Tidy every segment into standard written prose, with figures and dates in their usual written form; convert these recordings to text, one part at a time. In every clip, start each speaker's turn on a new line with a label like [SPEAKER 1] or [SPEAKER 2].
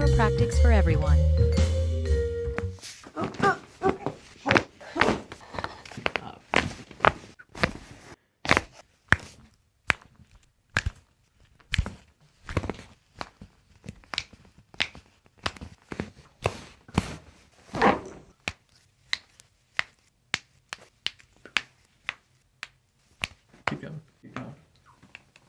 [SPEAKER 1] Chiropractic's for everyone.
[SPEAKER 2] Keep going. Keep going.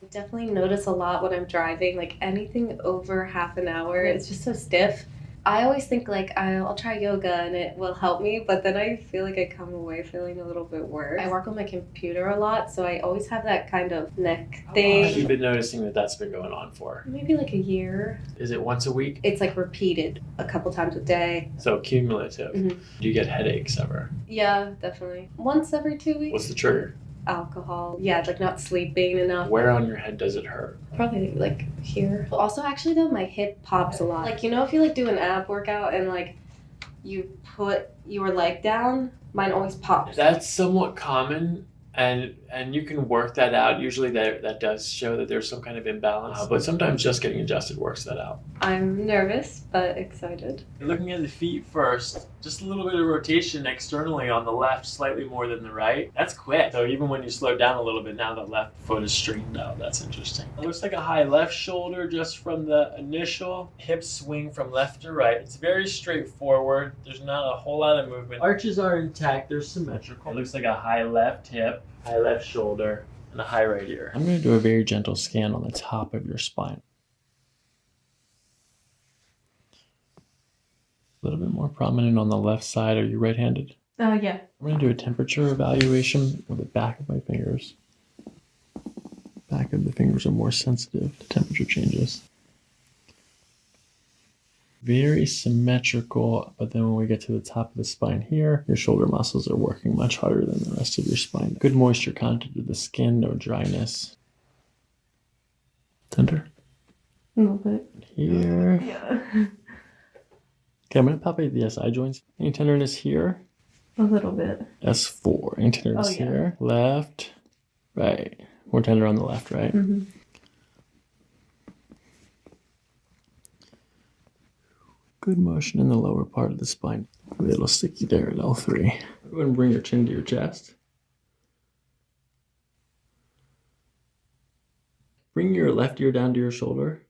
[SPEAKER 3] I definitely notice a lot when I'm driving, like anything over half an hour, it's just so stiff. I always think like I'll try yoga and it will help me, but then I feel like I come away feeling a little bit worse. I work on my computer a lot, so I always have that kind of neck thing.
[SPEAKER 2] How long have you been noticing that that's been going on for?
[SPEAKER 3] Maybe like a year.
[SPEAKER 2] Is it once a week?
[SPEAKER 3] It's like repeated a couple times a day.
[SPEAKER 2] So cumulative.
[SPEAKER 3] Mhm.
[SPEAKER 2] Do you get headaches ever?
[SPEAKER 3] Yeah, definitely. Once every 2 weeks.
[SPEAKER 2] What's the trigger?
[SPEAKER 3] Alcohol. Yeah, like not sleeping enough.
[SPEAKER 2] Where on your head does it hurt?
[SPEAKER 3] Probably like here. Also, actually though, my hip pops a lot. Like, you know, if you like do an ab workout and like you put your leg down, mine always pops.
[SPEAKER 2] That's somewhat common, and you can work that out. Usually that does show that there's some kind of imbalance, but sometimes just getting adjusted works that out.
[SPEAKER 3] I'm nervous but excited.
[SPEAKER 2] Looking at the feet first, just a little bit of rotation externally on the left, slightly more than the right. That's quick. So even when you slow down a little bit, now the left foot is straightened out. That's interesting. It looks like a high left shoulder just from the initial hip swing from left to right. It's very straightforward. There's not a whole lot of movement. Arches are intact. They're symmetrical. It looks like a high left hip, high left shoulder, and a high right ear. I'm going to do a very gentle scan on the top of your spine. A little bit more prominent on the left side. Are you right-handed?
[SPEAKER 3] Yeah.
[SPEAKER 2] I'm going to do a temperature evaluation with the back of my fingers. Back of the fingers are more sensitive to temperature changes. Very symmetrical, but then when we get to the top of the spine here, your shoulder muscles are working much harder than the rest of your spine. Good moisture content of the skin, no dryness. Tender?
[SPEAKER 3] A little bit.
[SPEAKER 2] Here.
[SPEAKER 3] Yeah.
[SPEAKER 2] Okay, I'm going to palpate the SI joints. Any tenderness here?
[SPEAKER 3] A little bit.
[SPEAKER 2] S4. Any tenderness here? Left, right. More tender on the left, right?
[SPEAKER 3] Mm-hmm.
[SPEAKER 2] Good motion in the lower part of the spine. A little sticky there at L3. Go ahead and bring your chin to your chest. Bring your left ear down to your shoulder.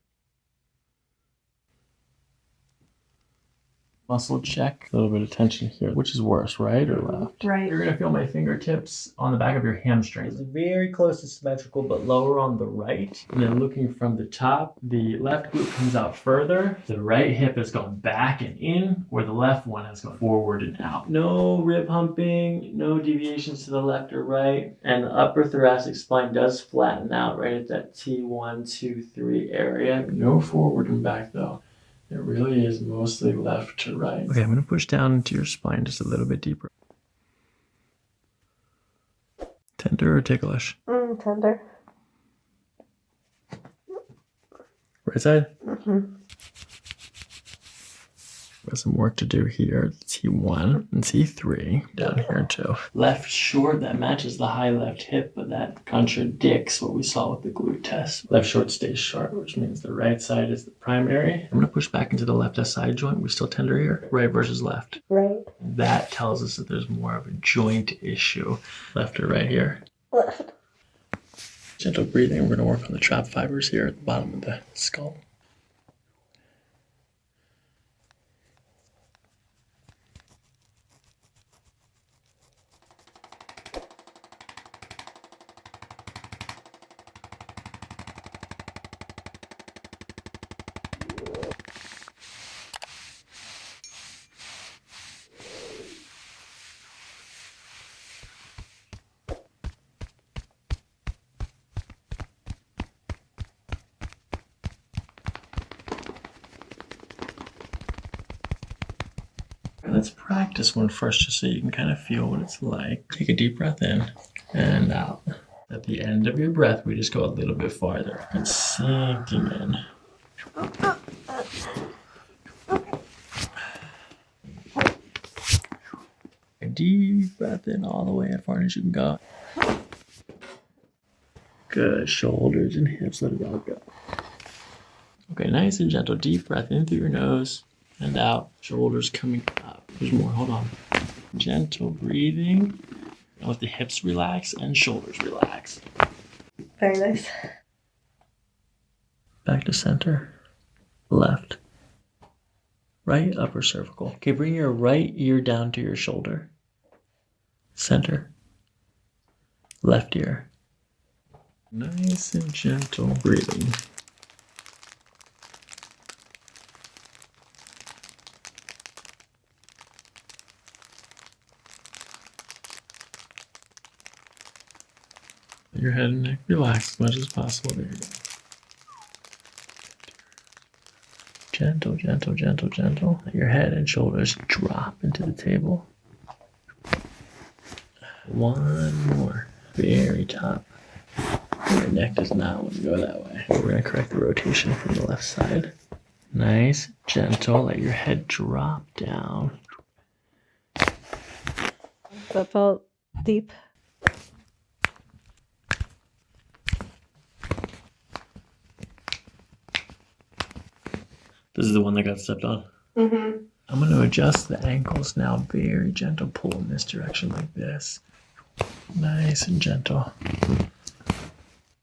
[SPEAKER 2] Muscle check. A little bit of tension here. Which is worse, right or left?
[SPEAKER 3] Right.
[SPEAKER 2] You're going to feel my fingertips on the back of your hamstrings. It's very close to symmetrical, but lower on the right. And then looking from the top, the left glute comes out further. The right hip has gone back and in, where the left one has gone forward and out. No rib humping, no deviations to the left or right. And the upper thoracic spine does flatten out right at that T1, 2, 3 area. No forward and back though. It really is mostly left to right. Okay, I'm going to push down into your spine just a little bit deeper. Tender or ticklish?
[SPEAKER 3] Tender.
[SPEAKER 2] Right side?
[SPEAKER 3] Mm-hmm.
[SPEAKER 2] Got some work to do here. T1 and T3 down here too. Left short, that matches the high left hip, but that contradicts what we saw with the glute test. Left short stays sharp, which means the right side is the primary. I'm going to push back into the left SI joint. We're still tender here. Right versus left.
[SPEAKER 3] Right.
[SPEAKER 2] That tells us that there's more of a joint issue. Left or right here?
[SPEAKER 3] Left.
[SPEAKER 2] Gentle breathing. We're going to work on the trap fibers here at the bottom of the skull. Let's practice one first just so you can kind of feel what it's like. Take a deep breath in and out. At the end of your breath, we just go a little bit farther and sinking in. A deep breath in all the way as far as you can go. Good. Shoulders and hips, let it all go. Okay, nice and gentle. Deep breath in through your nose and out. Shoulders coming up. There's more. Hold on. Gentle breathing. And let the hips relax and shoulders relax.
[SPEAKER 3] Very nice.
[SPEAKER 2] Back to center. Left. Right upper cervical. Okay, bring your right ear down to your shoulder. Center. Left ear. Nice and gentle breathing. Let your head and neck relax as much as possible. There you go. Gentle, gentle, gentle, gentle. Let your head and shoulders drop into the table. One more. Very top. Your neck does not want to go that way. We're going to correct the rotation from the left side. Nice, gentle. Let your head drop down.
[SPEAKER 3] That felt deep.
[SPEAKER 2] This is the one that got stepped on.
[SPEAKER 3] Mm-hmm.
[SPEAKER 2] I'm going to adjust the ankles now. Very gentle pull in this direction like this. Nice and gentle.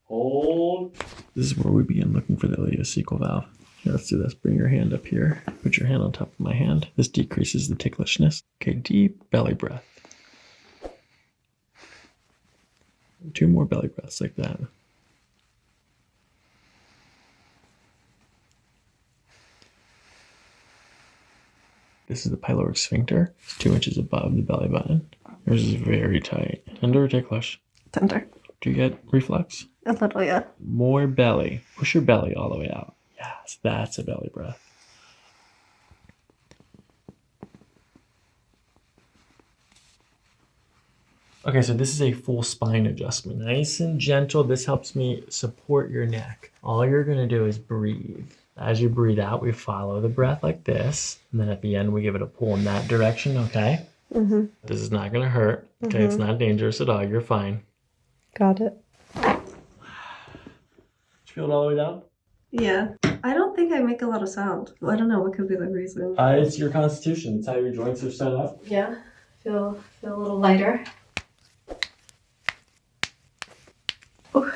[SPEAKER 2] Hold. This is where we begin looking for the ileocecal valve. Here, let's do this. Bring your hand up here. Put your hand on top of my hand. This decreases the ticklishness. Okay, deep belly breath. 2 more belly breaths like that. This is the pyloric sphincter. It's 2 inches above the belly button. Yours is very tight. Tender or ticklish?
[SPEAKER 3] Tender.
[SPEAKER 2] Do you get reflex?
[SPEAKER 3] A little, yeah.
[SPEAKER 2] More belly. Push your belly all the way out. Yes, that's a belly breath. Okay, so this is a full spine adjustment. Nice and gentle. This helps me support your neck. All you're going to do is breathe. As you breathe out, we follow the breath like this. And then at the end, we give it a pull in that direction, okay?
[SPEAKER 3] Mm-hmm.
[SPEAKER 2] This is not going to hurt. Okay, It's not dangerous at all. You're fine.
[SPEAKER 3] Got it.
[SPEAKER 2] Did you feel it all the way down?
[SPEAKER 3] Yeah. I don't think I make a lot of sound. I don't know what could be the reason.
[SPEAKER 2] It's your constitution. It's how your joints are set up.
[SPEAKER 3] Yeah. Feel a little lighter. Ooh.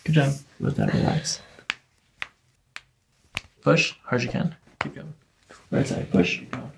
[SPEAKER 2] Good job. Let that relax. Push hard as you can. Keep going. Right side. Push. Go.